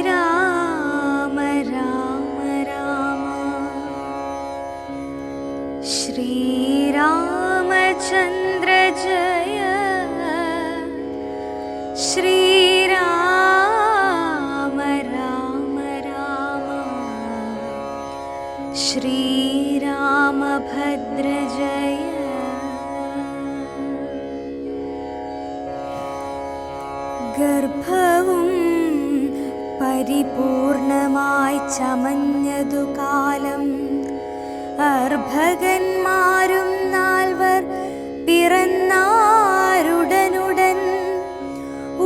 ശ്രീരാമ രാമ രാമ ശ്രീരാമചന്ദ്ര ജയ ശ്രീരാമ രാമ രാമ ശ്രീരാമഭദ്ര ജയ. ഗർഭവും പരിപൂർണമായി ചമഞ്ഞതു കാലം അർഭകന്മാരും നാൽവർ പിറന്നാരുടനുടൻ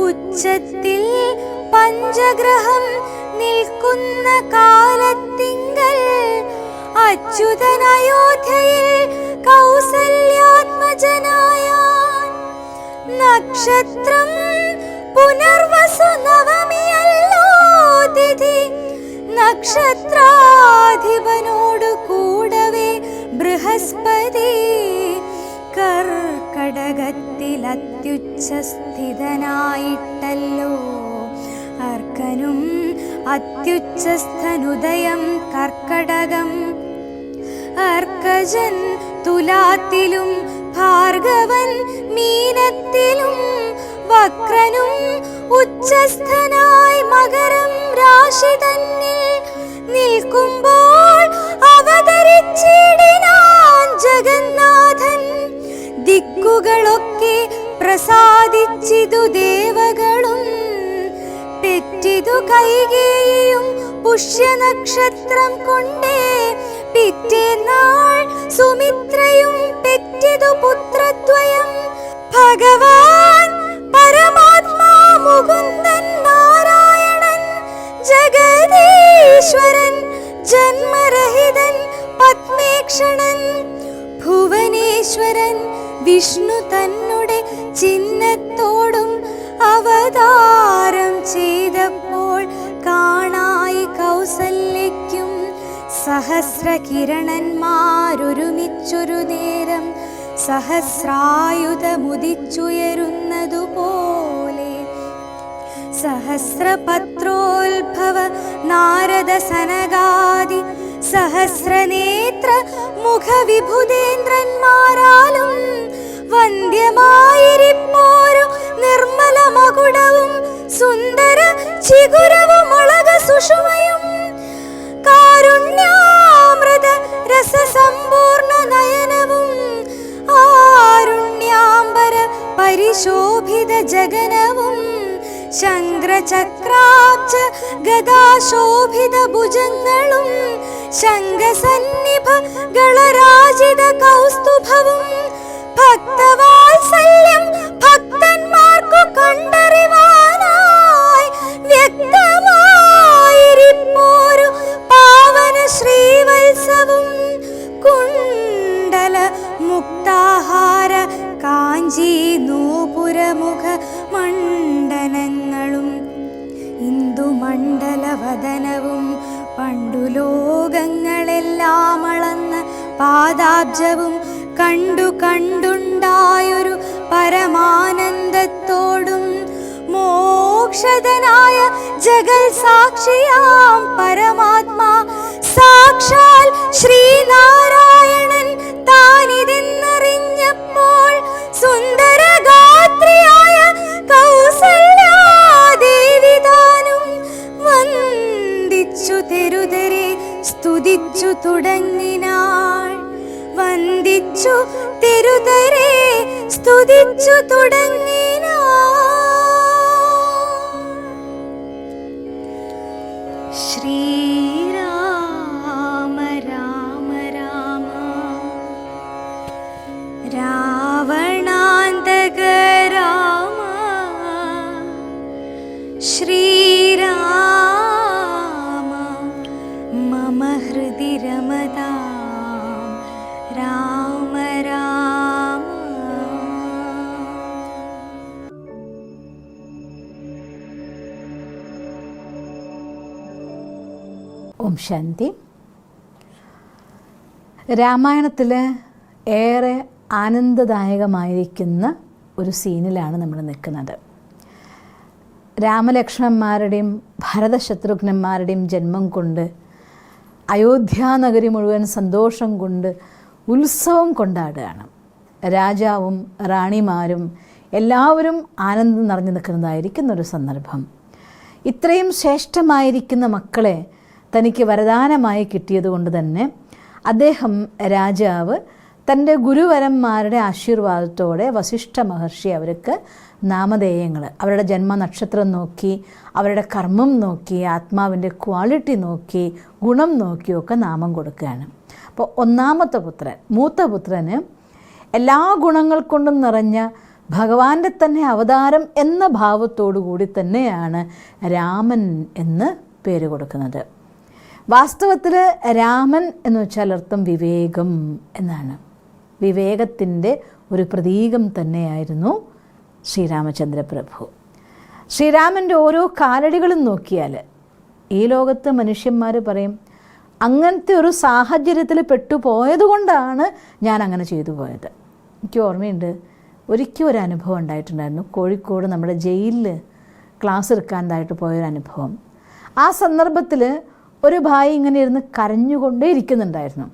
ഉച്ചത്തിൽ പഞ്ചഗ്രഹം നിൽക്കുന്ന കാലത്തിങ്കൽ അച്യുതൻ അയോധ്യയിൽ കൗസല്യാത്മജനായ നക്ഷത്രം പുനർവസു നവമിയല്ലോ തിഥി നക്ഷത്രാധിപനോട് കൂടവേ ബൃഹസ്പതി കർക്കടകത്തിൽ അത്യുച്ഛസ്ഥിതനായിട്ടല്ലോ അർക്കനും അത്യുച്ഛസ്ഥനുദയം കർക്കടകം അർക്കജൻ തുലാത്തിലും ഭാർഗവൻ മീനത്തിലും വക്രനും ഉച്ചസ്ഥനായി മകരം രാശി തന്നിൽ നിൽക്കുമ്പോൾ അവതരിച്ചിടിനാൻ ജഗന്നാഥൻ. ദിക്കുകളൊക്കെ പ്രസാദിച്ചിതു ദേവകളും പെറ്റിതു കൈകേയിയും പുഷ്യനക്ഷത്രം കൊണ്ടേ പിറ്റേന്നാൾ സുമിത്രയും പെറ്റിതു പുത്രദ്വയം. ഭഗവാൻ പരമാത്മാ മുകുന്ദൻ നാരായണൻ ജഗദീശ്വരൻ ജന്മരഹിതൻ പത്മേക്ഷണൻ ഭുവനേശ്വരൻ വിഷ്ണു തന്നെ ചിഹ്നത്തോടും അവതാരം ചെയ്തപ്പോൾ കാണായി കൗസല്യയ്ക്കും സഹസ്രകിരണന്മാരൊരുമിച്ചൊരു നേരം സഹസ്രായുധമുദിച്ചുയരുന്നതുപോലെ സഹസ്രപത്രോത്ഭവ നാരദ സനകാദി സഹസ്രനേത്ര മുഖവിഭുതേന്ദ്രന്മാരാലും വന്ധ്യമായിരിപ്പോരു നിർമ്മല മകുടവും സുന്ദര ചിഗുരവും അളക സുഷുമയും കാരുണ്യാമൃത രസസമ്പൂർണ നയനവും ആരുണ്യാംബര പരിശോഭിത ജഗനവും ശംഖചക്രാബ്ജ ഗദാശോഭിത ഭുജങ്ങളും ശംഖസന്നിഭ ഗളരാജിത കൗസ്തുഭവും ഭക്തവാത്സല്യം ഭക്തന്മാർക്കു കണ്ടറിവാനായി വ്യക്തമായിരിപ്പോരു പാവന ശ്രീവത്സവും കുണ്ടല മുക്താഹാര കാഞ്ചി നൂപുരമുഖ മണ്ഡനങ്ങളും ഇന്ദുമണ്ഡലവദനവും പണ്ടു ലോകങ്ങളെല്ലാം അളന്ന പാദാബ്ജവും കണ്ടുണ്ടായൊരു പരമാനന്ദത്തോടും മോക്ഷദനായ ജഗൽ സാക്ഷിയാം പരമാത്മാ സാക്ഷാൽ ശ്രീനാരായണൻ താനിതെന്നറിഞ്ഞപ്പോൾ സുന്ദരഗാത്രിയായ കൗസല്യാദേവി താനും വന്ദിച്ചു തെരുതരെ സ്തുതിച്ചു തുടങ്ങിനാൾ. വന്ദിച്ചു തെരുതരെ സ്തുതിച്ചു തുടങ്ങിനാൾ. ശ്രീരാമ രാമ രാമ രാവണാന്തക രാമ ശ്രീരാമ മമ ഹൃദി രമതാം രാമ രാമ. ഓം ശാന്തി. രാമായണത്തിൽ ഏറെ ആനന്ദദായകമായിരിക്കുന്ന ഒരു സീനിലാണ് നമ്മൾ നിൽക്കുന്നത്. രാമലക്ഷ്മണന്മാരുടെയും ഭരതശത്രുഘ്നന്മാരുടെയും ജന്മം കൊണ്ട് അയോധ്യാനഗരി മുഴുവൻ സന്തോഷം കൊണ്ട് ഉത്സവം കൊണ്ടാടുകയാണ്. രാജാവും റാണിമാരും എല്ലാവരും ആനന്ദം നിറഞ്ഞു നിൽക്കുന്നതായിരിക്കുന്നൊരു സന്ദർഭം. ഇത്രയും ശ്രേഷ്ഠമായിരിക്കുന്ന മക്കളെ തനിക്ക് വരദാനമായി കിട്ടിയതുകൊണ്ട് തന്നെ അദ്ദേഹം രാജാവ് തൻ്റെ ഗുരുവരന്മാരുടെ ആശീർവാദത്തോടെ വസിഷ്ഠ മഹർഷി അവർക്ക് നാമധേയങ്ങൾ, അവരുടെ ജന്മനക്ഷത്രം നോക്കി, അവരുടെ കർമ്മം നോക്കി, ആത്മാവിൻ്റെ ക്വാളിറ്റി നോക്കി, ഗുണം നോക്കിയൊക്കെ നാമം കൊടുക്കുകയാണ്. അപ്പോൾ ഒന്നാമത്തെ പുത്രൻ, മൂത്ത പുത്രന് എല്ലാ ഗുണങ്ങൾ കൊണ്ടും നിറഞ്ഞ ഭഗവാന്റെ തന്നെ അവതാരം എന്ന ഭാവത്തോടു കൂടി തന്നെയാണ് രാമൻ എന്ന് പേര് കൊടുക്കുന്നത്. വാസ്തവത്തിൽ രാമൻ എന്ന് വെച്ചാൽ അർത്ഥം വിവേകം എന്നാണ്. വിവേകത്തിൻ്റെ ഒരു പ്രതീകം തന്നെയായിരുന്നു ശ്രീരാമചന്ദ്ര പ്രഭു. ശ്രീരാമൻ്റെ ഓരോ കാലടികളും നോക്കിയാൽ ഈ ലോകത്ത് മനുഷ്യന്മാർ പറയും, അങ്ങനത്തെ ഒരു സാഹചര്യത്തിൽ പെട്ടുപോയതുകൊണ്ടാണ് ഞാൻ അങ്ങനെ ചെയ്തു പോയത്. എനിക്ക് ഓർമ്മയുണ്ട്, ഒരിക്കലും ഒരു അനുഭവം ഉണ്ടായിട്ടുണ്ടായിരുന്നു. കോഴിക്കോട് നമ്മുടെ ജയിലിൽ ക്ലാസ് എടുക്കാനായിട്ട് പോയൊരനുഭവം. ആ സന്ദർഭത്തിൽ ഒരു ഭായി ഇങ്ങനെ ഇരുന്ന് കരഞ്ഞുകൊണ്ടേ ഇരിക്കുന്നുണ്ടായിരുന്നു.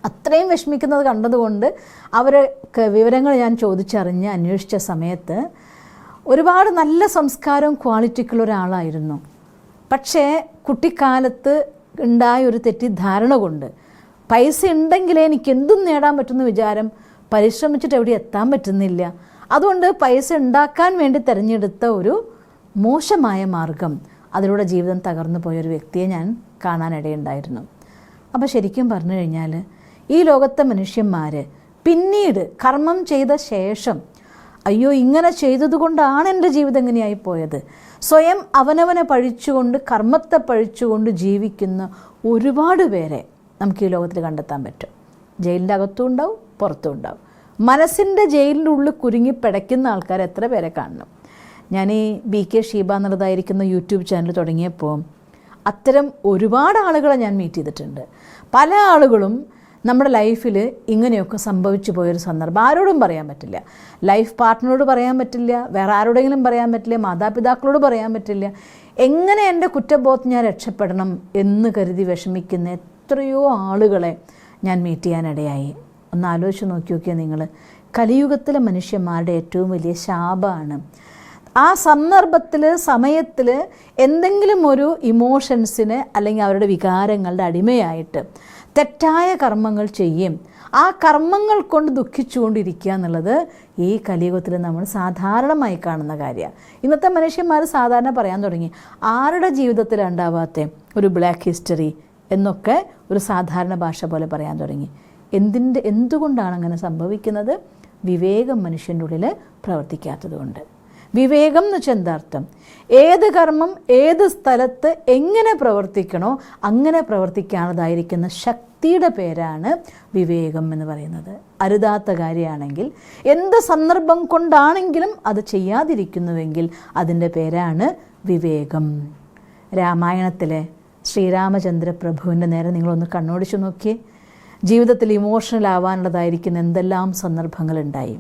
അത്രയും വിഷമിക്കുന്നത് കണ്ടതുകൊണ്ട് അവർക്ക് വിവരങ്ങൾ ഞാൻ ചോദിച്ചറിഞ്ഞ് അന്വേഷിച്ച സമയത്ത് ഒരുപാട് നല്ല സംസ്കാരവും ക്വാളിറ്റിക്കുള്ള ഒരാളായിരുന്നു. പക്ഷേ കുട്ടിക്കാലത്ത് ഉണ്ടായ ഒരു തെറ്റിദ്ധാരണ കൊണ്ട് പൈസ ഉണ്ടെങ്കിലേ എനിക്ക് എന്തും നേടാൻ പറ്റുന്ന വിചാരം, പരിശ്രമിച്ചിട്ട് എവിടെ എത്താൻ പറ്റുന്നില്ല. അതുകൊണ്ട് പൈസ ഉണ്ടാക്കാൻ വേണ്ടി തിരഞ്ഞെടുത്ത ഒരു മോശമായ മാർഗം, അതിലൂടെ ജീവിതം തകർന്നു പോയൊരു വ്യക്തിയെ ഞാൻ കാണാനിടയുണ്ടായിരുന്നു. അപ്പോൾ ശരിക്കും പറഞ്ഞു കഴിഞ്ഞാൽ ഈ ലോകത്തെ മനുഷ്യന്മാർ പിന്നീട് കർമ്മം ചെയ്ത ശേഷം അയ്യോ ഇങ്ങനെ ചെയ്തതുകൊണ്ടാണ് എൻ്റെ ജീവിതം എങ്ങനെയായി പോയത്, സ്വയം അവനവനെ പഴിച്ചുകൊണ്ട് കർമ്മത്തെ പഴിച്ചുകൊണ്ട് ജീവിക്കുന്ന ഒരുപാട് പേരെ നമുക്ക് ഈ ലോകത്തിൽ കണ്ടെത്താൻ പറ്റും. ജയിലിൻ്റെ അകത്തും ഉണ്ടാവും, പുറത്തും ഉണ്ടാവും. മനസ്സിൻ്റെ ജയിലിൻ്റെ ഉള്ളിൽ കുരുങ്ങി പിടയ്ക്കുന്ന ആൾക്കാർ എത്ര പേരെ കാണണം. ഞാൻ ഈ BK ഷീബ എന്നുള്ളതായിരിക്കുന്ന യൂട്യൂബ് ചാനൽ തുടങ്ങിയപ്പോൾ അത്തരം ഒരുപാട് ആളുകളെ ഞാൻ മീറ്റ് ചെയ്തിട്ടുണ്ട്. പല ആളുകളും നമ്മുടെ ലൈഫിൽ ഇങ്ങനെയൊക്കെ സംഭവിച്ചു പോയൊരു സന്ദർഭം ആരോടും പറയാൻ പറ്റില്ല. ലൈഫ് പാർട്ട്ണറോട് പറയാൻ പറ്റില്ല, വേറെ ആരോടെങ്കിലും പറയാൻ പറ്റില്ല, മാതാപിതാക്കളോട് പറയാൻ പറ്റില്ല. എങ്ങനെ എൻ്റെ കുറ്റബോധം ഞാൻ രക്ഷപ്പെടണം എന്ന് കരുതി വിഷമിക്കുന്ന എത്രയോ ആളുകളെ ഞാൻ മീറ്റ് ചെയ്യാനിടയായി. ഒന്ന് ആലോചിച്ച് നോക്കിയാൽ നിങ്ങൾ, കലിയുഗത്തിലെ മനുഷ്യന്മാരുടെ ഏറ്റവും വലിയ ശാപമാണ് ആ സന്ദർഭത്തിൽ സമയത്തിൽ എന്തെങ്കിലും ഒരു ഇമോഷൻസിന് അല്ലെങ്കിൽ അവരുടെ വികാരങ്ങളുടെ അടിമയായിട്ട് തെറ്റായ കർമ്മങ്ങൾ ചെയ്യും. ആ കർമ്മങ്ങൾ കൊണ്ട് ദുഃഖിച്ചുകൊണ്ടിരിക്കുക എന്നുള്ളത് ഈ കലിയുഗത്തിൽ നമ്മൾ സാധാരണമായി കാണുന്ന കാര്യമാണ്. ഇന്നത്തെ മനുഷ്യന്മാർ സാധാരണ പറയാൻ തുടങ്ങി, ആരുടെ ജീവിതത്തിലാണ് ഉണ്ടാവാത്ത ഒരു ബ്ലാക്ക് ഹിസ്റ്ററി എന്നൊക്കെ ഒരു സാധാരണ ഭാഷ പോലെ പറയാൻ തുടങ്ങി. എന്തുകൊണ്ടാണ് അങ്ങനെ സംഭവിക്കുന്നത്? വിവേകം മനുഷ്യൻ്റെ ഉള്ളിൽ പ്രവർത്തിക്കാത്തത് കൊണ്ട്. വിവേകം എന്ന് വെച്ചാൽ എന്താർത്ഥം? ഏത് കർമ്മം ഏത് സ്ഥലത്ത് എങ്ങനെ പ്രവർത്തിക്കണോ അങ്ങനെ പ്രവർത്തിക്കാനുള്ളതായിരിക്കുന്ന ശക്തിയുടെ പേരാണ് വിവേകം എന്ന് പറയുന്നത്. അരുതാത്ത കാര്യമാണെങ്കിൽ, എന്ത് സന്ദർഭം കൊണ്ടാണെങ്കിലും അത് ചെയ്യാതിരിക്കുന്നുവെങ്കിൽ അതിൻ്റെ പേരാണ് വിവേകം. രാമായണത്തിലെ ശ്രീരാമചന്ദ്ര പ്രഭുവിൻ്റെ നേരെ നിങ്ങളൊന്ന് കണ്ണോടിച്ചു നോക്കിയേ. ജീവിതത്തിൽ ഇമോഷണൽ ആവാനുള്ളതായിരിക്കുന്ന എന്തെല്ലാം സന്ദർഭങ്ങളുണ്ടായി.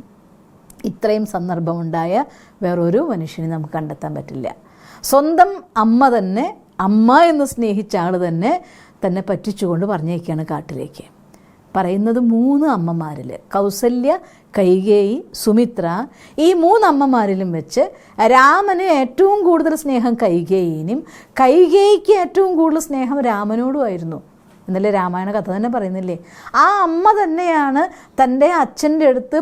ഇത്രയും സന്ദർഭമുണ്ടായ വേറൊരു മനുഷ്യനെ നമുക്ക് കണ്ടെത്താൻ പറ്റില്ല. സ്വന്തം അമ്മ തന്നെ, അമ്മ എന്ന് സ്നേഹിച്ച ആൾ തന്നെ പറ്റിച്ചുകൊണ്ട് പറഞ്ഞേക്കാണ് കാട്ടിലേക്ക്. പറയുന്നത് 3 അമ്മമാരിൽ, കൗസല്യ, കൈകേയി, സുമിത്ര, ഈ 3 അമ്മമാരിലും വെച്ച് രാമന് ഏറ്റവും കൂടുതൽ സ്നേഹം കൈകേയിനും കൈകേയിക്ക് ഏറ്റവും കൂടുതൽ സ്നേഹം രാമനോടുമായിരുന്നു എന്നല്ലേ രാമായണ കഥ തന്നെ പറയുന്നില്ലേ. ആ അമ്മ തന്നെയാണ് തൻ്റെ അച്ഛൻ്റെ അടുത്ത്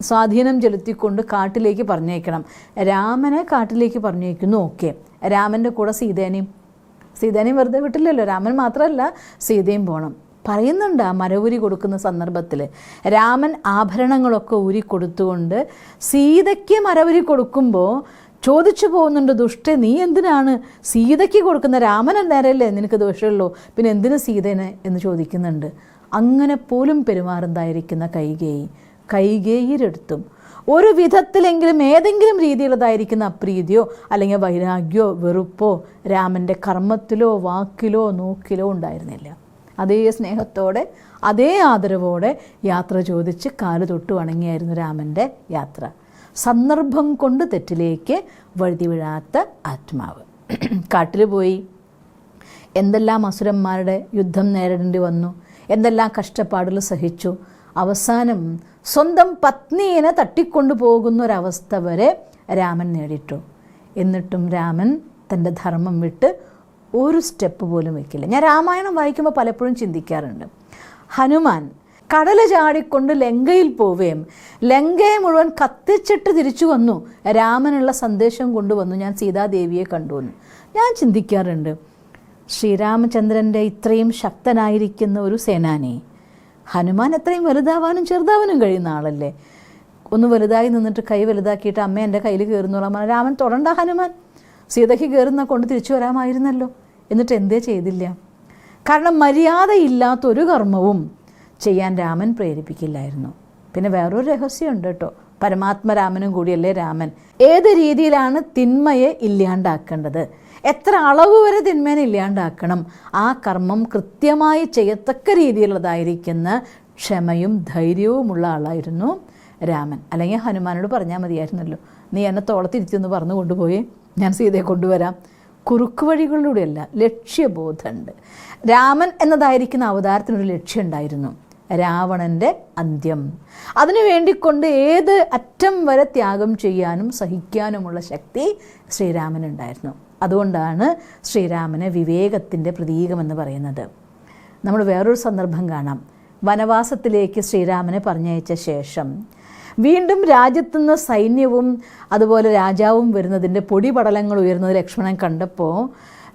സ്വാധീനം ചെലുത്തിക്കൊണ്ട് കാട്ടിലേക്ക് പറഞ്ഞേക്കണം. രാമനെ കാട്ടിലേക്ക് പറഞ്ഞേക്കുന്നു. ഓക്കെ, രാമൻ്റെ കൂടെ സീതേനെയും വെറുതെ വിട്ടില്ലല്ലോ. രാമൻ മാത്രമല്ല, സീതയും പോകണം. പറയുന്നുണ്ട് ആ മരവുരി കൊടുക്കുന്ന സന്ദർഭത്തിൽ രാമൻ ആഭരണങ്ങളൊക്കെ ഊരി കൊടുത്തുകൊണ്ട് സീതയ്ക്ക് മരവുരി കൊടുക്കുമ്പോൾ ചോദിച്ചു പോകുന്നുണ്ട്, ദുഷ്ട നീ എന്തിനാണ് സീതയ്ക്ക് കൊടുക്കുന്ന? രാമൻ നേരല്ലേ നിനക്ക് ദോഷമുള്ളൂ, പിന്നെ എന്തിനു സീതേനെ എന്ന് ചോദിക്കുന്നുണ്ട്. അങ്ങനെ പോലും പെരുമാറുന്നതായിരിക്കുന്ന കൈകേയിരെടുത്തും ഒരു വിധത്തിലെങ്കിലും ഏതെങ്കിലും രീതിയിലുള്ളതായിരിക്കുന്ന അപ്രീതിയോ അല്ലെങ്കിൽ വൈരാഗ്യമോ വെറുപ്പോ രാമൻ്റെ കർമ്മത്തിലോ വാക്കിലോ നോക്കിലോ ഉണ്ടായിരുന്നില്ല. അതേ സ്നേഹത്തോടെ അതേ ആദരവോടെ യാത്ര ചോദിച്ച് കാല് തൊട്ട് വണങ്ങിയായിരുന്നു രാമൻ്റെ യാത്ര. സന്ദർഭം കൊണ്ട് തെറ്റിലേക്ക് വഴുതി വീഴാത്ത ആത്മാവ്. കാട്ടിൽ പോയി എന്തെല്ലാം അസുരന്മാരുടെ യുദ്ധം നേരിടേണ്ടി വന്നു, എന്തെല്ലാം കഷ്ടപ്പാടുകൾ സഹിച്ചു. അവസാനം സ്വന്തം പത്നിയെ തട്ടിക്കൊണ്ടു പോകുന്നൊരവസ്ഥ വരെ രാമൻ നേടിയിട്ടു. എന്നിട്ടും രാമൻ തൻ്റെ ധർമ്മം വിട്ട് ഒരു സ്റ്റെപ്പ് പോലും വയ്ക്കില്ല. ഞാൻ രാമായണം വായിക്കുമ്പോൾ പലപ്പോഴും ചിന്തിക്കാറുണ്ട്, ഹനുമാൻ കടൽ ചാടിക്കൊണ്ട് ലങ്കയിൽ പോവുകയും ലങ്കയെ മുഴുവൻ കത്തിച്ചിട്ട് തിരിച്ചു വന്നു, രാമനുള്ള സന്ദേശം കൊണ്ടുവന്നു, ഞാൻ സീതാദേവിയെ കണ്ടുവന്നു. ഞാൻ ചിന്തിക്കാറുണ്ട്, ശ്രീരാമചന്ദ്രൻ്റെ ഇത്രയും ശക്തനായിരിക്കുന്ന ഒരു സേനാനി, ഹനുമാൻ എത്രയും വലുതാവാനും ചെറുതാവാനും കഴിയുന്ന ആളല്ലേ. ഒന്ന് വലുതായി നിന്നിട്ട് കൈ വലുതാക്കിയിട്ട് അമ്മ എൻ്റെ കയ്യിൽ കയറുന്നോളാം, രാമൻ തൊടണ്ട, ഹനുമാൻ സീതയ്ക്ക് കയറുന്ന കൊണ്ട് തിരിച്ചു വരാമായിരുന്നല്ലോ. എന്നിട്ട് എന്തേ ചെയ്തില്ല? കാരണം മര്യാദയില്ലാത്തൊരു കർമ്മവും ചെയ്യാൻ രാമൻ പ്രേരിപ്പിക്കില്ലായിരുന്നു. പിന്നെ വേറൊരു രഹസ്യമുണ്ട് കേട്ടോ, പരമാത്മരാമനും കൂടിയല്ലേ രാമൻ. ഏത് രീതിയിലാണ് തിന്മയെ ഇല്ലാണ്ടാക്കേണ്ടത്, എത്ര അളവ് വരെ തിന്മേനെ ഇല്ലാണ്ടാക്കണം, ആ കർമ്മം കൃത്യമായി ചെയ്യത്തക്ക രീതിയിലുള്ളതായിരിക്കുന്ന ക്ഷമയും ധൈര്യവുമുള്ള ആളായിരുന്നു രാമൻ. അല്ലെങ്കിൽ ഹനുമാനോട് പറഞ്ഞാൽ മതിയായിരുന്നല്ലോ, നീ എന്നെ തോളത്തിരുത്തിയൊന്ന് പറഞ്ഞു കൊണ്ടുപോയി ഞാൻ സീതയെ കൊണ്ടുവരാം. കുറുക്കു വഴികളിലൂടെയല്ല, ലക്ഷ്യബോധമുണ്ട്. രാമൻ എന്നതായിരിക്കുന്ന അവതാരത്തിനൊരു ലക്ഷ്യമുണ്ടായിരുന്നു, രാവണൻ്റെ അന്ത്യം. അതിനു വേണ്ടിക്കൊണ്ട് ഏത് അറ്റം വരെ ത്യാഗം ചെയ്യാനും സഹിക്കാനുമുള്ള ശക്തി ശ്രീരാമനുണ്ടായിരുന്നു. അതുകൊണ്ടാണ് ശ്രീരാമനെ വിവേകത്തിൻ്റെ പ്രതീകമെന്ന് പറയുന്നത്. നമ്മൾ വേറൊരു സന്ദർഭം കാണാം. വനവാസത്തിലേക്ക് ശ്രീരാമനെ പറഞ്ഞയച്ച ശേഷം വീണ്ടും രാജ്യത്തുനിന്ന് സൈന്യവും അതുപോലെ രാജാവും വരുന്നതിൻ്റെ പൊടിപടലങ്ങൾ ഉയർന്നത് ലക്ഷ്മണൻ കണ്ടപ്പോൾ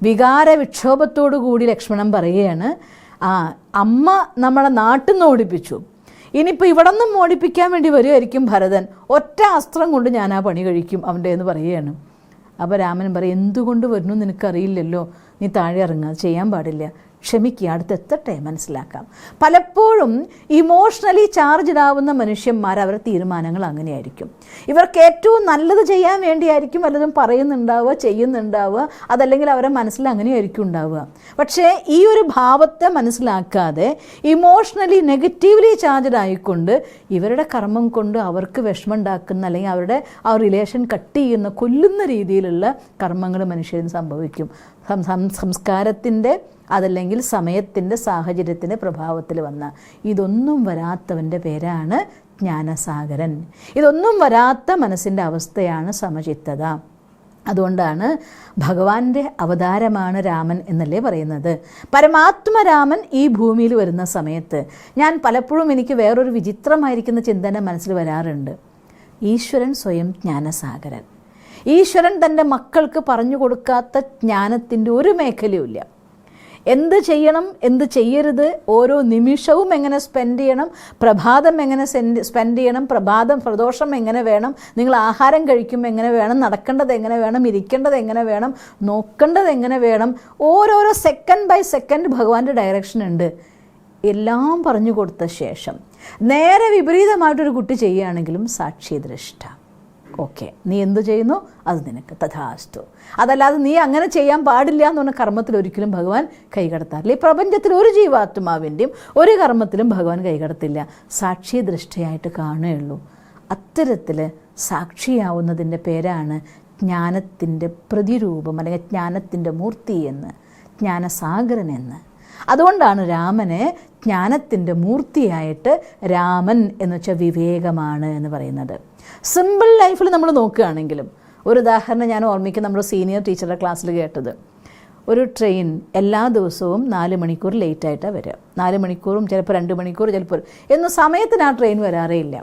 വികാര വിക്ഷോഭത്തോടു കൂടി ലക്ഷ്മണൻ പറയുകയാണ്, അമ്മ നമ്മളെ നാട്ടിൽ നിന്ന് ഓടിപ്പിച്ചു, ഇനിയിപ്പോൾ ഇവിടെ നിന്നും ഓടിപ്പിക്കാൻ വേണ്ടി വരുമായിരിക്കും ഭരതൻ, ഒറ്റ അസ്ത്രം കൊണ്ട് ഞാൻ ആ പണി കഴിക്കും അവൻ്റെ എന്ന് പറയുകയാണ്. അപ്പോൾ രാമൻ പറയും, എന്തുകൊണ്ട് വരുന്നു നിനക്കറിയില്ലല്ലോ, നീ താഴെ ഇറങ്ങുക, ചെയ്യാൻ പാടില്ല, ക്ഷമിക്കുക, അടുത്തെത്തട്ടെ, മനസ്സിലാക്കാം. പലപ്പോഴും ഇമോഷണലി ചാർജ്ഡ് ആവുന്ന മനുഷ്യന്മാർ അവരുടെ തീരുമാനങ്ങൾ അങ്ങനെയായിരിക്കും. ഇവർക്ക് ഏറ്റവും നല്ലത് ചെയ്യാൻ വേണ്ടിയായിരിക്കും വല്ലതും പറയുന്നുണ്ടാവുക, ചെയ്യുന്നുണ്ടാവുക, അതല്ലെങ്കിൽ അവരുടെ മനസ്സിൽ അങ്ങനെയായിരിക്കും ഉണ്ടാവുക. പക്ഷേ ഈ ഒരു ഭാവത്തെ മനസ്സിലാക്കാതെ ഇമോഷണലി നെഗറ്റീവ്ലി ചാർജ്ഡ് ആയിക്കൊണ്ട് ഇവരുടെ കർമ്മം കൊണ്ട് അവർക്ക് വിഷമം ഉണ്ടാക്കുന്ന അല്ലെങ്കിൽ അവരുടെ ആ റിലേഷൻ കട്ട് ചെയ്യുന്ന, കൊല്ലുന്ന രീതിയിലുള്ള കർമ്മങ്ങൾ മനുഷ്യന് സംഭവിക്കും. സംസ്കാരത്തിൻ്റെ അതല്ലെങ്കിൽ സമയത്തിൻ്റെ സാഹചര്യത്തിൻ്റെ പ്രഭാവത്തിൽ വന്ന ഇതൊന്നും വരാത്തവൻ്റെ പേരാണ് ജ്ഞാനസാഗരൻ. ഇതൊന്നും വരാത്ത മനസ്സിൻ്റെ അവസ്ഥയാണ് സമചിത്തത. അതുകൊണ്ടാണ് ഭഗവാന്റെ അവതാരമാണ് രാമൻ എന്നല്ലേ പറയുന്നത്. പരമാത്മരാമൻ ഈ ഭൂമിയിൽ വരുന്ന സമയത്ത് ഞാൻ പലപ്പോഴും എനിക്ക് വേറൊരു വിചിത്രമായിരിക്കുന്ന ചിന്തന മനസ്സിൽ വരാറുണ്ട്. ഈശ്വരൻ സ്വയം ജ്ഞാനസാഗരൻ. ഈശ്വരൻ തൻ്റെ മക്കൾക്ക് പറഞ്ഞു കൊടുക്കാത്ത ജ്ഞാനത്തിൻ്റെ ഒരു മേഖലയുമില്ല. എന്ത് ചെയ്യണം, എന്ത് ചെയ്യരുത്, ഓരോ നിമിഷവും എങ്ങനെ സ്പെൻഡ് ചെയ്യണം, പ്രഭാതം എങ്ങനെ സ്പെൻഡ് ചെയ്യണം, പ്രദോഷം എങ്ങനെ വേണം, നിങ്ങൾ ആഹാരം കഴിക്കുമ്പോൾ എങ്ങനെ വേണം, നടക്കേണ്ടത് എങ്ങനെ വേണം, ഇരിക്കേണ്ടത് എങ്ങനെ വേണം, നോക്കേണ്ടത് എങ്ങനെ വേണം, ഓരോരോ സെക്കൻഡ് ബൈ സെക്കൻഡ് ഭഗവാന്റെ ഡയറക്ഷൻ ഉണ്ട്. എല്ലാം പറഞ്ഞു കൊടുത്ത ശേഷം നേരെ വിപരീതമായിട്ടൊരു കുട്ടി ചെയ്യുകയാണെങ്കിലും സാക്ഷി ദ്രഷ്ട. ഓക്കെ, നീ എന്ത് ചെയ്യുന്നു അത് നിനക്ക് തഥാസ്തു. അതല്ലാതെ നീ അങ്ങനെ ചെയ്യാൻ പാടില്ല എന്ന് പറഞ്ഞ കർമ്മത്തിൽ ഒരിക്കലും ഭഗവാൻ കൈകടത്താറില്ല. ഈ പ്രപഞ്ചത്തിൽ ഒരു ജീവാത്മാവിൻ്റെയും ഒരു കർമ്മത്തിലും ഭഗവാൻ കൈകടത്തില്ല. സാക്ഷി ദൃഷ്ടയായിട്ട് കാണുകയുള്ളൂ. അത്തരത്തിൽ സാക്ഷിയാവുന്നതിൻ്റെ പേരാണ് ജ്ഞാനത്തിൻ്റെ പ്രതിരൂപം അല്ലെങ്കിൽ ജ്ഞാനത്തിൻ്റെ മൂർത്തി എന്ന്, ജ്ഞാനസാഗരൻ എന്ന്. അതുകൊണ്ടാണ് രാമനെ ജ്ഞാനത്തിൻ്റെ മൂർത്തിയായിട്ട് രാമൻ എന്ന് വെച്ചാൽ വിവേകമാണ് എന്ന് പറയുന്നത്. സിമ്പിൾ ലൈഫിൽ നമ്മൾ നോക്കുകയാണെങ്കിലും ഒരു ഉദാഹരണം ഞാൻ ഓർമ്മിക്കും, നമ്മുടെ സീനിയർ ടീച്ചറുടെ ക്ലാസ്സിൽ കേട്ടത്. ഒരു ട്രെയിൻ എല്ലാ ദിവസവും 4 മണിക്കൂർ ലേറ്റായിട്ടാണ് വരിക. 4 മണിക്കൂറും ചിലപ്പോൾ 2 മണിക്കൂർ ചിലപ്പോൾ എന്നും സമയത്തിന് ആ ട്രെയിൻ വരാറേ ഇല്ല.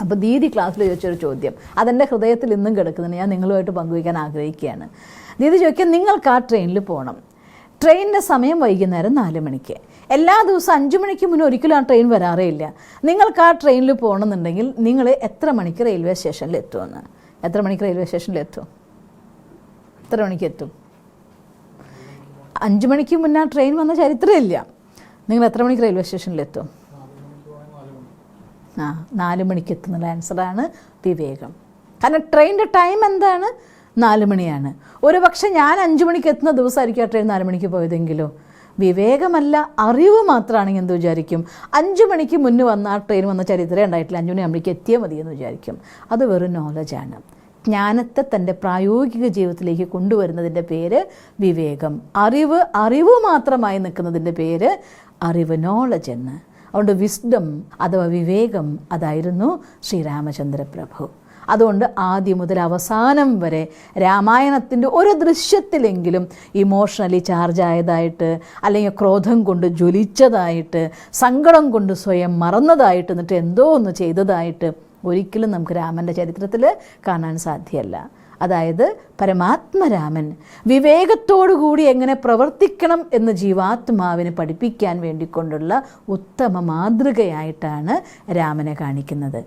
അപ്പോൾ ദീദി ക്ലാസ്സിൽ ചോദിച്ചൊരു ചോദ്യം അതെൻ്റെ ഹൃദയത്തിൽ ഇന്നും കിടക്കുന്നുണ്ട്, ഞാൻ നിങ്ങളുമായിട്ട് പങ്കുവയ്ക്കാൻ ആഗ്രഹിക്കുകയാണ്. ദീദി ചോദിക്കുക, നിങ്ങൾക്ക് ആ ട്രെയിനിൽ പോകണം, ട്രെയിനിൻ്റെ സമയം വൈകുന്നേരം 4 മണിക്ക്, എല്ലാ ദിവസവും 5 മണിക്ക് മുന്നേ ഒരിക്കലും ആ ട്രെയിൻ വരാറേ ഇല്ല. നിങ്ങൾക്ക് ആ ട്രെയിനിൽ പോകണമെന്നുണ്ടെങ്കിൽ നിങ്ങൾ എത്ര മണിക്ക് റെയിൽവേ സ്റ്റേഷനിൽ എത്തുമെന്ന്? എത്ര മണിക്ക് റെയിൽവേ സ്റ്റേഷനിൽ എത്തും? എത്ര മണിക്ക് എത്തും? 5 മണിക്ക് മുന്നേ ആ ട്രെയിൻ വന്ന ചരിത്രമില്ല. നിങ്ങൾ എത്ര മണിക്ക് റെയിൽവേ സ്റ്റേഷനിൽ എത്തും? 4 മണിക്ക് എത്തുന്നുള്ള ആൻസറാണ് വിവേകം. കാരണം ട്രെയിനിൻ്റെ ടൈം എന്താണ്? 4 മണിയാണ്. ഒരു പക്ഷേ ഞാൻ 5 മണിക്ക് എത്തുന്ന ദിവസമായിരിക്കും ആ ട്രെയിൻ 4 മണിക്ക് പോയതെങ്കിലോ വിവേകമല്ല അറിവ് മാത്രമാണെങ്കിൽ എന്ത് വിചാരിക്കും? 5 മണിക്ക് മുന്നേ വന്ന ആ ട്രെയിൻ വന്ന ചരിത്രമേ ഉണ്ടായിട്ടില്ല, 5 മണിയാകുമ്പോഴേക്ക് എത്തിയാൽ മതിയെന്ന് വിചാരിക്കും. അത് വെറും നോളജാണ്. ജ്ഞാനത്തെ തൻ്റെ പ്രായോഗിക ജീവിതത്തിലേക്ക് കൊണ്ടുവരുന്നതിൻ്റെ പേര് വിവേകം. അറിവ് മാത്രമായി നിൽക്കുന്നതിൻ്റെ പേര് അറിവ്, നോളജ് എന്ന്. അതുകൊണ്ട് വിസ്ഡം അഥവാ വിവേകം അതായിരുന്നു ശ്രീരാമചന്ദ്ര പ്രഭു. അതുകൊണ്ട് ആദ്യം മുതൽ അവസാനം വരെ രാമായണത്തിൻ്റെ ഒരു ദൃശ്യത്തിലെങ്കിലും ഇമോഷണലി ചാർജ് ആയതായിട്ട്, അല്ലെങ്കിൽ ക്രോധം കൊണ്ട് ജ്വലിച്ചതായിട്ട്, സങ്കടം കൊണ്ട് സ്വയം മറന്നതായിട്ട്, എന്നിട്ട് എന്തോ ഒന്ന് ചെയ്തതായിട്ട് ഒരിക്കലും നമുക്ക് രാമൻ്റെ ചരിത്രത്തിൽ കാണാൻ സാധ്യമല്ല. അതായത് പരമാത്മരാമൻ വിവേകത്തോടുകൂടി എങ്ങനെ പ്രവർത്തിക്കണം എന്ന് ജീവാത്മാവിന് പഠിപ്പിക്കാൻ വേണ്ടിക്കൊണ്ടുള്ള ഉത്തമ മാതൃകയായിട്ടാണ് രാമനെ കാണിക്കുന്നത്.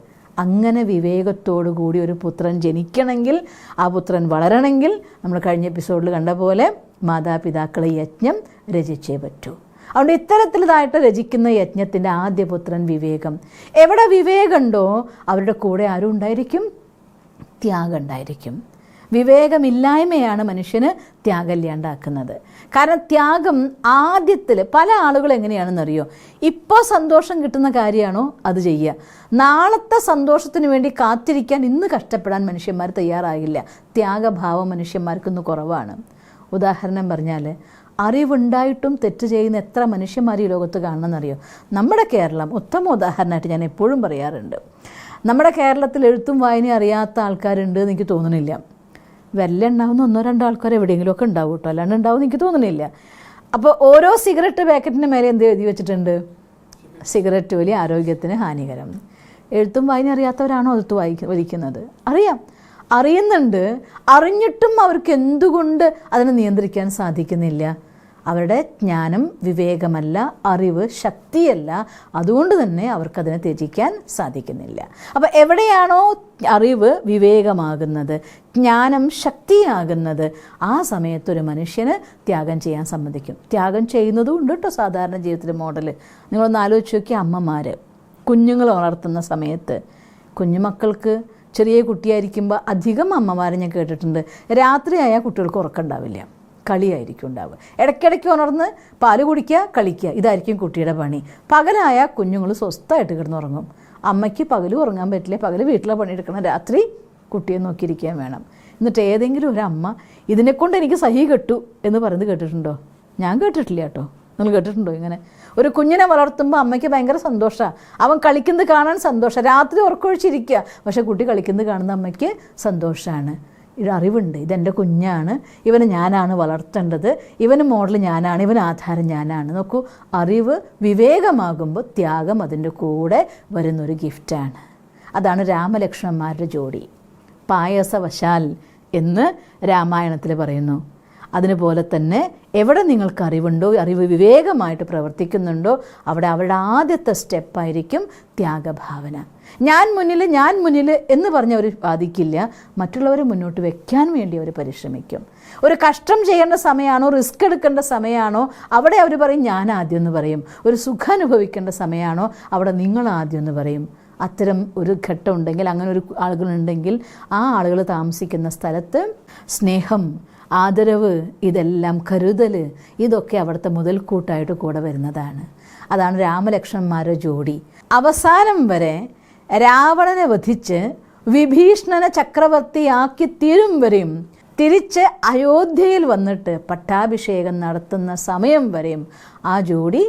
അങ്ങനെ വിവേകത്തോടുകൂടി ഒരു പുത്രൻ ജനിക്കണമെങ്കിൽ, ആ പുത്രൻ വളരണമെങ്കിൽ, നമ്മൾ കഴിഞ്ഞ എപ്പിസോഡിൽ കണ്ട പോലെ മാതാപിതാക്കളെ യജ്ഞം രചിച്ചേ പറ്റൂ. അതുകൊണ്ട് ഇത്തരത്തിലതായിട്ട് രചിക്കുന്ന യജ്ഞത്തിൻ്റെ ആദ്യ പുത്രൻ വിവേകം. എവിടെ വിവേകമുണ്ടോ അവരുടെ കൂടെ ആരും ഉണ്ടായിരിക്കും? ത്യാഗം ഉണ്ടായിരിക്കും. വിവേകമില്ലായ്മയാണ് മനുഷ്യന് ത്യാഗമില്ലാണ്ടാക്കുന്നത്. കാരണം ത്യാഗം ആദ്യത്തിൽ പല ആളുകൾ എങ്ങനെയാണെന്നറിയോ, ഇപ്പോൾ സന്തോഷം കിട്ടുന്ന കാര്യമാണോ അത് ചെയ്യുക. നാളത്തെ സന്തോഷത്തിന് വേണ്ടി കാത്തിരിക്കാൻ ഇന്ന് കഷ്ടപ്പെടാൻ മനുഷ്യന്മാർ തയ്യാറാകില്ല. ത്യാഗഭാവം മനുഷ്യന്മാർക്കൊന്ന് കുറവാണ്. ഉദാഹരണം പറഞ്ഞാൽ, അറിവുണ്ടായിട്ടും തെറ്റ് ചെയ്യുന്ന എത്ര മനുഷ്യന്മാർ ഈ ലോകത്ത് കാണണമെന്നറിയോ? നമ്മുടെ കേരളം ഉത്തമ ഉദാഹരണമായിട്ട് ഞാൻ എപ്പോഴും പറയാറുണ്ട്. നമ്മുടെ കേരളത്തിൽ എഴുത്തും വായനയും അറിയാത്ത ആൾക്കാരുണ്ട് എന്ന് എനിക്ക് തോന്നുന്നില്ല. വല്ല ഉണ്ടാവുന്ന 1-2 ആൾക്കാർ എവിടെയെങ്കിലുമൊക്കെ ഉണ്ടാവും കേട്ടോ, അല്ലാണ്ട് ഉണ്ടാവും എനിക്ക് തോന്നുന്നില്ല. അപ്പോൾ ഓരോ സിഗരറ്റ് പാക്കറ്റിൻ്റെ മേലെ എന്ത് എഴുതി വെച്ചിട്ടുണ്ട്? സിഗരറ്റ് വലി ആരോഗ്യത്തിന് ഹാനികരം. എഴുത്തും വായന അറിയാത്തവരാണോ അത് വലിക്കുന്നത്? അറിയുന്നുണ്ട്. അറിഞ്ഞിട്ടും അവർക്ക് എന്തുകൊണ്ട് അതിനെ നിയന്ത്രിക്കാൻ സാധിക്കുന്നില്ല? അവരുടെ ജ്ഞാനം വിവേകമല്ല, അറിവ് ശക്തിയല്ല. അതുകൊണ്ട് തന്നെ അവർക്കതിനെ ത്യജിക്കാൻ സാധിക്കുന്നില്ല. അപ്പോൾ എവിടെയാണോ അറിവ് വിവേകമാകുന്നത്, ജ്ഞാനം ശക്തിയാകുന്നത്, ആ സമയത്തൊരു മനുഷ്യന് ത്യാഗം ചെയ്യാൻ സമ്മതിക്കും. ത്യാഗം ചെയ്യുന്നതും ഉണ്ട് കേട്ടോ സാധാരണ ജീവിതത്തിലെ മോഡൽ. നിങ്ങളൊന്ന് ആലോചിച്ച് നോക്കിയ അമ്മമാർ കുഞ്ഞുങ്ങൾ വളർത്തുന്ന സമയത്ത്, കുഞ്ഞുമക്കൾക്ക് ചെറിയ കുട്ടിയായിരിക്കുമ്പോൾ അധികം അമ്മമാരെ ഞാൻ കേട്ടിട്ടുണ്ട്, രാത്രിയായാൽ കുട്ടികൾക്ക് ഉറക്കമുണ്ടാവില്ല, കളിയായിരിക്കും ഉണ്ടാവുക. ഇടയ്ക്കിടയ്ക്ക് ഉണർന്ന് പാല് കുടിക്കുക, കളിക്കുക, ഇതായിരിക്കും കുട്ടിയുടെ പണി. പകലായ കുഞ്ഞുങ്ങൾ സ്വസ്ഥമായിട്ട് കിടന്നുറങ്ങും. അമ്മയ്ക്ക് പകലും ഉറങ്ങാൻ പറ്റില്ല, പകൽ വീട്ടിലെ പണിയെടുക്കണം, രാത്രി കുട്ടിയെ നോക്കിയിരിക്കാൻ വേണം. എന്നിട്ട് ഏതെങ്കിലും ഒരു അമ്മ ഇതിനെക്കൊണ്ട് എനിക്ക് സഹി കെട്ടു എന്ന് പറയുന്നത് കേട്ടിട്ടുണ്ടോ? ഞാൻ കേട്ടിട്ടില്ല കേട്ടോ. നിങ്ങൾ കേട്ടിട്ടുണ്ടോ ഇങ്ങനെ? ഒരു കുഞ്ഞിനെ വളർത്തുമ്പോൾ അമ്മയ്ക്ക് ഭയങ്കര സന്തോഷമാണ്, അവൻ കളിക്കുന്നത് കാണാൻ സന്തോഷം, രാത്രി ഉറക്കൊഴിച്ചിരിക്കുക, പക്ഷേ കുട്ടി കളിക്കുന്നത് കാണുന്ന അമ്മയ്ക്ക് സന്തോഷമാണ്. അറിവുണ്ട്, ഇതെൻ്റെ കുഞ്ഞാണ്, ഇവന് ഞാനാണ് വളർത്തേണ്ടത്, ഇവന് മോഡൽ ഞാനാണ്, ഇവന് ആധാരം ഞാനാണ്. നോക്കൂ, അറിവ് വിവേകമാകുമ്പോൾ ത്യാഗം അതിൻ്റെ കൂടെ വരുന്നൊരു ഗിഫ്റ്റാണ്. അതാണ് രാമലക്ഷ്മണന്മാരുടെ ജോഡി. പായസവശാൽ എന്ന് രാമായണത്തിൽ പറയുന്നു. അതിനുപോലെ തന്നെ എവിടെ നിങ്ങൾക്ക് അറിവുണ്ടോ, അറിവ് വിവേകമായിട്ട് പ്രവർത്തിക്കുന്നുണ്ടോ, അവിടെ അവരുടെ ആദ്യത്തെ സ്റ്റെപ്പായിരിക്കും ത്യാഗഭാവന. ഞാൻ മുന്നിൽ എന്ന് പറഞ്ഞ് അവർ ബാധിക്കില്ല, മറ്റുള്ളവരെ മുന്നോട്ട് വെക്കാൻ വേണ്ടി അവർ പരിശ്രമിക്കും. ഒരു കഷ്ടം ചെയ്യേണ്ട സമയമാണോ, റിസ്ക് എടുക്കേണ്ട സമയമാണോ, അവിടെ അവർ പറയും ഞാൻ ആദ്യം എന്ന് പറയും. ഒരു സുഖം അനുഭവിക്കേണ്ട സമയമാണോ, അവിടെ നിങ്ങൾ ആദ്യം എന്ന് പറയും. അത്തരം ഒരു ഘട്ടം ഉണ്ടെങ്കിൽ, അങ്ങനെ ഒരു ആളുകളുണ്ടെങ്കിൽ, ആ ആളുകൾ താമസിക്കുന്ന സ്ഥലത്ത് സ്നേഹം, ആദരവ്, ഇതെല്ലാം കരുതൽ, ഇതൊക്കെ അവിടുത്തെ മുതൽക്കൂട്ടായിട്ട് കൂടെ വരുന്നതാണ്. അതാണ് രാമലക്ഷ്മണന്മാരുടെ ജോഡി. അവസാനം വരെ രാവണനെ വധിച്ച് വിഭീഷണനെ ചക്രവർത്തിയാക്കി തീരും വരെയും, തിരിച്ച് അയോധ്യയിൽ വന്നിട്ട് പട്ടാഭിഷേകം നടത്തുന്ന സമയം വരെയും ആ ജോഡി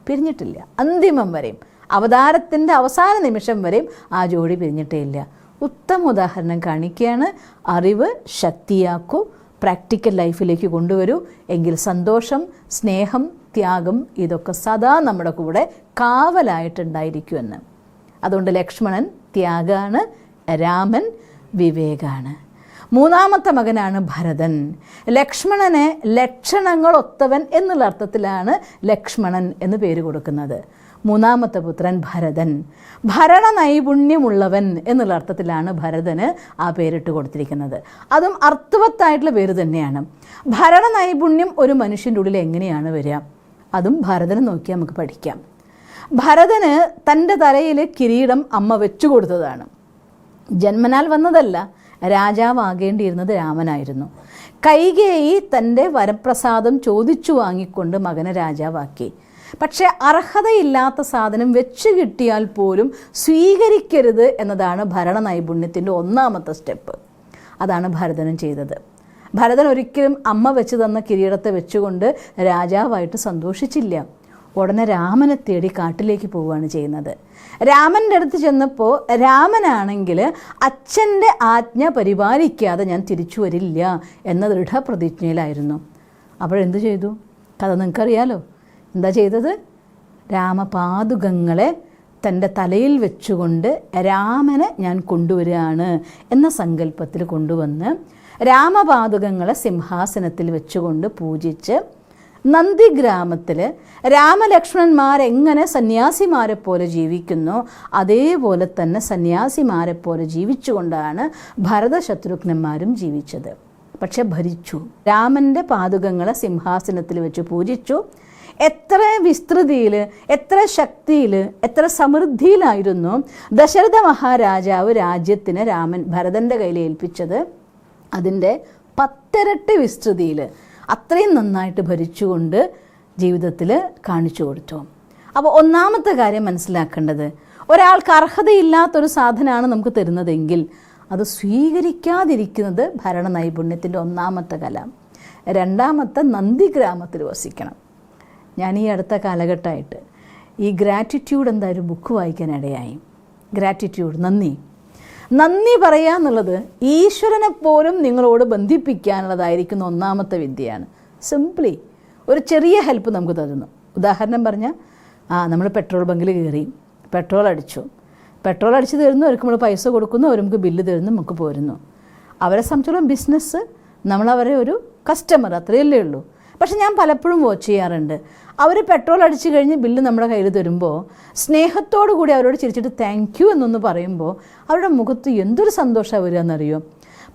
പിരിഞ്ഞിട്ടില്ല. അന്തിമം വരെയും, അവതാരത്തിൻ്റെ അവസാന നിമിഷം വരെയും ആ ജോഡി പിരിഞ്ഞിട്ടേ ഇല്ല. ഉത്തമ ഉദാഹരണം കാണിക്കുകയാണ്. അറിവ് ശക്തിയാക്കൂ, പ്രാക്ടിക്കൽ ലൈഫിലേക്ക് കൊണ്ടുവരൂ, എങ്കിൽ സന്തോഷം, സ്നേഹം, ത്യാഗം ഇതൊക്കെ സദാ നമ്മുടെ കൂടെ കാവലായിട്ടുണ്ടായിരിക്കുമെന്ന്. അതുകൊണ്ട് ലക്ഷ്മണൻ ത്യാഗാണ്, രാമൻ വിവേകാണ്. മൂന്നാമത്തെ മകനാണ് ഭരതൻ. ലക്ഷ്മണനെ ലക്ഷണങ്ങളൊത്തവൻ എന്നുള്ള അർത്ഥത്തിലാണ് ലക്ഷ്മണൻ എന്ന് പേര് കൊടുക്കുന്നത്. മൂന്നാമത്തെ പുത്രൻ ഭരതൻ. ഭരണ നൈപുണ്യമുള്ളവൻ എന്നുള്ള അർത്ഥത്തിലാണ് ഭരതന് ആ പേരിട്ട് കൊടുത്തിരിക്കുന്നത്. അതും അർത്ഥവത്തായിട്ടുള്ള പേര് തന്നെയാണ്. ഭരണ നൈപുണ്യം ഒരു മനുഷ്യൻ്റെ ഉള്ളിൽ എങ്ങനെയാണ് വരിക, അതും ഭരതനെ നോക്കി നമുക്ക് പഠിക്കാം. ഭരതന് തൻ്റെ തലയിൽ കിരീടം അമ്മ വെച്ചു കൊടുത്തതാണ്. ജന്മനാൽ വന്നതല്ല, രാജാവാകേണ്ടിയിരുന്നത് രാമനായിരുന്നു. കൈകേയി തൻ്റെ വരപ്രസാദം ചോദിച്ചു വാങ്ങിക്കൊണ്ട് മകനെ രാജാവാക്കി. പക്ഷേ അർഹതയില്ലാത്ത സാധനം വെച്ച് കിട്ടിയാൽ പോലും സ്വീകരിക്കരുത് എന്നതാണ് ഭരണ നൈപുണ്യത്തിൻ്റെ ഒന്നാമത്തെ സ്റ്റെപ്പ്. അതാണ് ഭരതനും ചെയ്തത്. ഭരതൻ ഒരിക്കലും അമ്മ വെച്ച് തന്ന കിരീടത്തെ വെച്ചുകൊണ്ട് രാജാവായിട്ട് സന്തോഷിച്ചില്ല. ഉടനെ രാമനെ തേടി കാട്ടിലേക്ക് പോവുകയാണ് ചെയ്യുന്നത്. രാമൻ്റെ അടുത്ത് ചെന്നപ്പോൾ രാമനാണെങ്കിൽ അച്ഛൻ്റെ ആജ്ഞ പരിപാലിക്കാതെ ഞാൻ തിരിച്ചു വരില്ല എന്ന ദൃഢപ്രതിജ്ഞയിലായിരുന്നു. അപ്പോഴെന്ത് ചെയ്തു? കഥ നിങ്ങൾക്കറിയാലോ. എന്താ ചെയ്തത്? രാമപാദുകങ്ങളെ തൻ്റെ തലയിൽ വെച്ചുകൊണ്ട് രാമനെ ഞാൻ കൊണ്ടുവരികയാണ് എന്ന സങ്കല്പത്തിൽ കൊണ്ടുവന്ന് രാമപാദുകങ്ങളെ സിംഹാസനത്തിൽ വെച്ചുകൊണ്ട് പൂജിച്ച് നന്ദിഗ്രാമത്തിൽ രാമലക്ഷ്മണന്മാരെങ്ങനെ സന്യാസിമാരെ പോലെ ജീവിക്കുന്നോ അതേപോലെ തന്നെ സന്യാസിമാരെ പോലെ ജീവിച്ചുകൊണ്ടാണ് ഭരതശത്രുഘ്നന്മാരും ജീവിച്ചത്. പക്ഷെ ഭരിച്ചു. രാമൻ്റെ പാദുകങ്ങളെ സിംഹാസനത്തിൽ വെച്ച് പൂജിച്ചു. എത്ര വിസ്തൃതിയിൽ, എത്ര ശക്തിയിൽ, എത്ര സമൃദ്ധിയിലായിരുന്നു ദശരഥ മഹാരാജാവ് രാജ്യത്തിന് ഭരതൻ്റെ കയ്യിൽ ഏൽപ്പിച്ചത്. അതിൻ്റെ 10 ഇരട്ടി വിസ്തൃതിയിൽ അത്രയും നന്നായിട്ട് ഭരിച്ചുകൊണ്ട് ജീവിതത്തിൽ കാണിച്ചു കൊടുത്തു. അപ്പോൾ ഒന്നാമത്തെ കാര്യം മനസ്സിലാക്കേണ്ടത്, ഒരാൾക്ക് അർഹതയില്ലാത്തൊരു സാധനമാണ് നമുക്ക് തരുന്നതെങ്കിൽ അത് സ്വീകരിക്കാതിരിക്കുന്നത് ഭരണ നൈപുണ്യത്തിൻ്റെ ഒന്നാമത്തെ കല. രണ്ടാമത്തെ, നന്ദിഗ്രാമത്തിൽ വസിക്കണം. ഞാൻ ഈ അടുത്ത കാലഘട്ടമായിട്ട് ഈ ഗ്രാറ്റിറ്റ്യൂഡ് എന്തായാലും ബുക്ക് വായിക്കാനിടയായി. ഗ്രാറ്റിറ്റ്യൂഡ്, നന്ദി പറയുക എന്നുള്ളത് ഈശ്വരനെപ്പോലും നിങ്ങളോട് ബന്ധിപ്പിക്കാനുള്ളതായിരിക്കുന്ന ഒന്നാമത്തെ വിദ്യയാണ്. സിംപ്ലി ഒരു ചെറിയ ഹെൽപ്പ് നമുക്ക് തരുന്നു. ഉദാഹരണം പറഞ്ഞാൽ, നമ്മൾ പെട്രോൾ ബങ്കിൽ കയറി പെട്രോൾ അടിച്ച് തരുന്നു, അവർക്ക് നമ്മൾ പൈസ കൊടുക്കുന്നു, അവർ നമുക്ക് ബില്ല് തരുന്നു, നമുക്ക് പോരുന്നു. അവരെ സംബന്ധിച്ചോളം ബിസിനസ്, നമ്മളവരെ ഒരു കസ്റ്റമർ, അത്രയല്ലേ ഉള്ളൂ. പക്ഷെ ഞാൻ പലപ്പോഴും വാച്ച് ചെയ്യാറുണ്ട്, അവർ പെട്രോൾ അടിച്ച് കഴിഞ്ഞ് ബില്ല് നമ്മുടെ കയ്യിൽ തരുമ്പോൾ സ്നേഹത്തോടു കൂടി അവരോട് ചിരിച്ചിട്ട് താങ്ക് യു എന്നൊന്ന് പറയുമ്പോൾ അവരുടെ മുഖത്ത് എന്തൊരു സന്തോഷമാണ് വരിക എന്നറിയോ.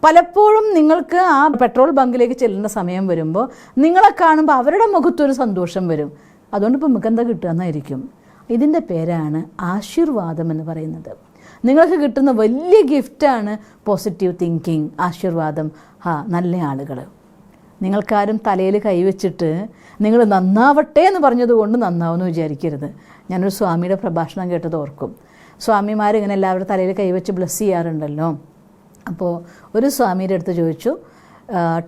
പലപ്പോഴും നിങ്ങൾക്ക് ആ പെട്രോൾ ബങ്കിലേക്ക് ചെല്ലുന്ന സമയം വരുമ്പോൾ നിങ്ങളെ കാണുമ്പോൾ അവരുടെ മുഖത്തൊരു സന്തോഷം വരും. അതുകൊണ്ട് ഇപ്പോൾ നമുക്ക് എന്താ കിട്ടുക എന്നായിരിക്കും. ഇതിൻ്റെ പേരാണ് ആശീർവാദം എന്ന് പറയുന്നത്. നിങ്ങൾക്ക് കിട്ടുന്ന വലിയ ഗിഫ്റ്റാണ് പോസിറ്റീവ് തിങ്കിങ്, ആശീർവാദം. നല്ല ആളുകൾ. നിങ്ങൾക്കാരും തലയിൽ കൈവച്ചിട്ട് നിങ്ങൾ നന്നാവട്ടെ എന്ന് പറഞ്ഞതുകൊണ്ട് നന്നാവുമെന്ന് വിചാരിക്കരുത്. ഞാനൊരു സ്വാമിയുടെ പ്രഭാഷണം കേട്ടത് ഓർക്കും. സ്വാമിമാരിങ്ങനെ എല്ലാവരും തലയിൽ കൈവച്ച് ബ്ലസ് ചെയ്യാറുണ്ടല്ലോ. അപ്പോൾ ഒരു സ്വാമിയുടെ അടുത്ത് ചോദിച്ചു,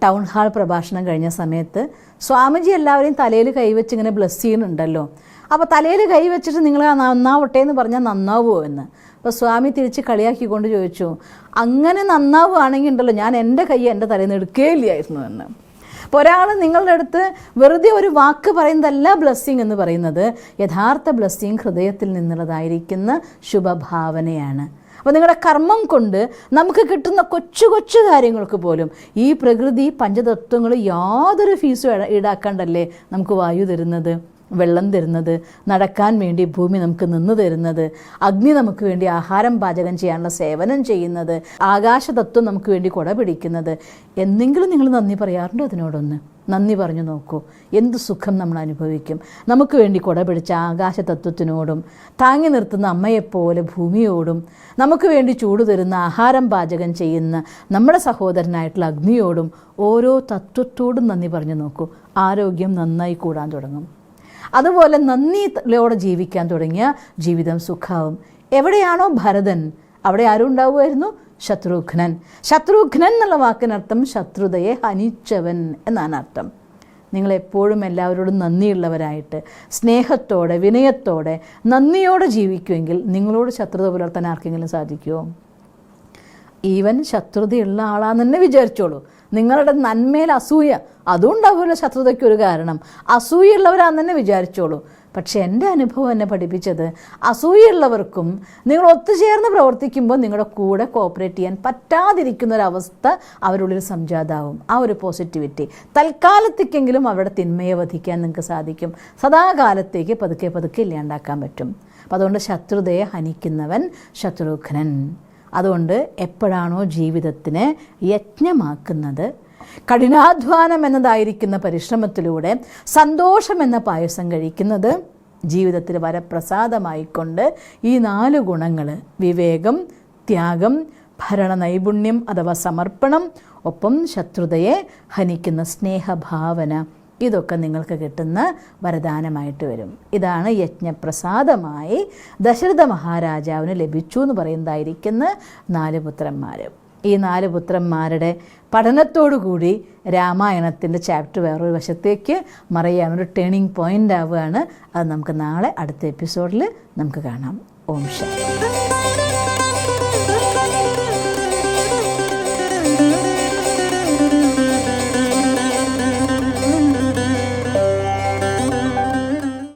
ടൗൺ ഹാൾ പ്രഭാഷണം കഴിഞ്ഞ സമയത്ത്, സ്വാമിജി എല്ലാവരെയും തലയിൽ കൈവച്ച് ഇങ്ങനെ ബ്ലസ് ചെയ്യുന്നുണ്ടല്ലോ, അപ്പോൾ തലയിൽ കൈവച്ചിട്ട് നിങ്ങൾ നന്നാവട്ടെ എന്ന് പറഞ്ഞാൽ നന്നാവുമോ എന്ന്. അപ്പോൾ സ്വാമി തിരിച്ച് കളിയാക്കിക്കൊണ്ട് ചോദിച്ചു, അങ്ങനെ നന്നാവുകയാണെങ്കിൽ ഉണ്ടല്ലോ ഞാൻ എൻ്റെ കൈ എൻ്റെ തലയിൽ നിന്ന് എടുക്കുകയില്ലായിരുന്നു എന്ന്. അപ്പോൾ ഒരാൾ നിങ്ങളുടെ അടുത്ത് വെറുതെ ഒരു വാക്ക് പറയുന്നതല്ല ബ്ലെസ്സിങ് എന്ന് പറയുന്നത്. യഥാർത്ഥ ബ്ലെസ്സിങ് ഹൃദയത്തിൽ നിന്നുള്ളതായിരിക്കുന്ന ശുഭഭാവനയാണ്. അപ്പോൾ നിങ്ങളുടെ കർമ്മം കൊണ്ട് നമുക്ക് കിട്ടുന്ന കൊച്ചു കൊച്ചു കാര്യങ്ങൾക്ക് പോലും ഈ പ്രകൃതി പഞ്ചതത്വങ്ങൾ യാതൊരു ഫീസും ഈടാക്കാണ്ടല്ലേ നമുക്ക് വായു തരുന്നത്, വെള്ളം തരുന്നത്, നടക്കാൻ വേണ്ടി ഭൂമി നമുക്ക് നിന്ന് തരുന്നത്, അഗ്നി നമുക്ക് വേണ്ടി ആഹാരം പാചകം ചെയ്യാനുള്ള സേവനം ചെയ്യുന്നത്, ആകാശതത്വം നമുക്ക് വേണ്ടി കുട പിടിക്കുന്നത്. എന്തെങ്കിലും നിങ്ങൾ നന്ദി പറയാറുണ്ടോ? അതിനോടൊന്ന് നന്ദി പറഞ്ഞു നോക്കൂ. എന്ത് സുഖം നമ്മൾ അനുഭവിക്കും. നമുക്ക് വേണ്ടി കുട പിടിച്ച ആകാശതത്വത്തിനോടും താങ്ങി നിർത്തുന്ന അമ്മയെപ്പോലെ ഭൂമിയോടും നമുക്ക് വേണ്ടി ചൂട് തരുന്ന ആഹാരം പാചകം ചെയ്യുന്ന നമ്മുടെ സഹോദരനായിട്ടുള്ള അഗ്നിയോടും ഓരോ തത്വത്തോടും നന്ദി പറഞ്ഞു നോക്കൂ. ആരോഗ്യം നന്നായി കൂടാൻ തുടങ്ങും. അതുപോലെ നന്ദിയോടെ ജീവിക്കാൻ തുടങ്ങിയ ജീവിതം സുഖാവും. എവിടെയാണോ ഭരതൻ അവിടെ ആരും ഉണ്ടാവുമായിരുന്നു? ശത്രുഘ്നൻ. ശത്രുഘ്നൻ എന്നുള്ള വാക്കിനർത്ഥം ശത്രുതയെ ഹനിച്ചവൻ എന്നാണ് അർത്ഥം. നിങ്ങളെപ്പോഴും എല്ലാവരോടും നന്ദിയുള്ളവരായിട്ട് സ്നേഹത്തോടെ വിനയത്തോടെ നന്ദിയോടെ ജീവിക്കുമെങ്കിൽ നിങ്ങളോട് ശത്രുത പുലർത്താൻ ആർക്കെങ്കിലും സാധിക്കുമോ? ഈവൻ ശത്രുതയുള്ള ആളാന്ന് തന്നെ വിചാരിച്ചോളൂ. നിങ്ങളുടെ നന്മയിൽ അസൂയ, അതുകൊണ്ടാവുമല്ലോ ശത്രുതയ്ക്കൊരു കാരണം. അസൂയുള്ളവരാന്ന് തന്നെ വിചാരിച്ചോളൂ. പക്ഷെ എൻ്റെ അനുഭവം എന്നെ പഠിപ്പിച്ചത്, അസൂയുള്ളവർക്കും നിങ്ങൾ ഒത്തുചേർന്ന് പ്രവർത്തിക്കുമ്പോൾ നിങ്ങളുടെ കൂടെ കോപ്പറേറ്റ് ചെയ്യാൻ പറ്റാതിരിക്കുന്നൊരവസ്ഥ അവരുള്ളിൽ സംജാതാവും. ആ ഒരു പോസിറ്റിവിറ്റി തൽക്കാലത്തേക്കെങ്കിലും അവരുടെ തിന്മയെ വധിക്കാൻ നിങ്ങൾക്ക് സാധിക്കും. സദാകാലത്തേക്ക് പതുക്കെ പതുക്കെ ഇല്ലാണ്ടാക്കാൻ പറ്റും. അപ്പം അതുകൊണ്ട് ശത്രുതയെ ഹനിക്കുന്നവൻ ശത്രുഘ്നൻ. അതുകൊണ്ട് എപ്പോഴാണോ ജീവിതത്തിനെ യജ്ഞമാക്കുന്നത്, കഠിനാധ്വാനം എന്നതായിരിക്കുന്ന പരിശ്രമത്തിലൂടെ സന്തോഷം എന്ന പായസം കഴിക്കുന്നത്, ജീവിതത്തിൽ വരപ്രസാദമായിക്കൊണ്ട് ഈ 4 ഗുണങ്ങൾ വിവേകം, ത്യാഗം, ഭരണ നൈപുണ്യം അഥവാ സമർപ്പണം, ഒപ്പം ശത്രുതയെ ഹനിക്കുന്ന സ്നേഹഭാവന, ഇതൊക്കെ നിങ്ങൾക്ക് കിട്ടുന്ന വരദാനമായിട്ട് വരും. ഇതാണ് യജ്ഞപ്രസാദമായി ദശരഥ മഹാരാജാവിന് ലഭിച്ചു എന്ന് പറയുന്നതായിരിക്കുന്ന 4 പുത്രന്മാർ. ഈ 4 പുത്രന്മാരുടെ പഠനത്തോടുകൂടി രാമായണത്തിൻ്റെ ചാപ്റ്റർ വേറൊരു വശത്തേക്ക് മറയാനൊരു ടേണിംഗ് പോയിൻ്റ് ആവുകയാണ്. അത് നമുക്ക് നാളെ അടുത്ത എപ്പിസോഡിൽ നമുക്ക് കാണാം. ഓം ശാന്തി.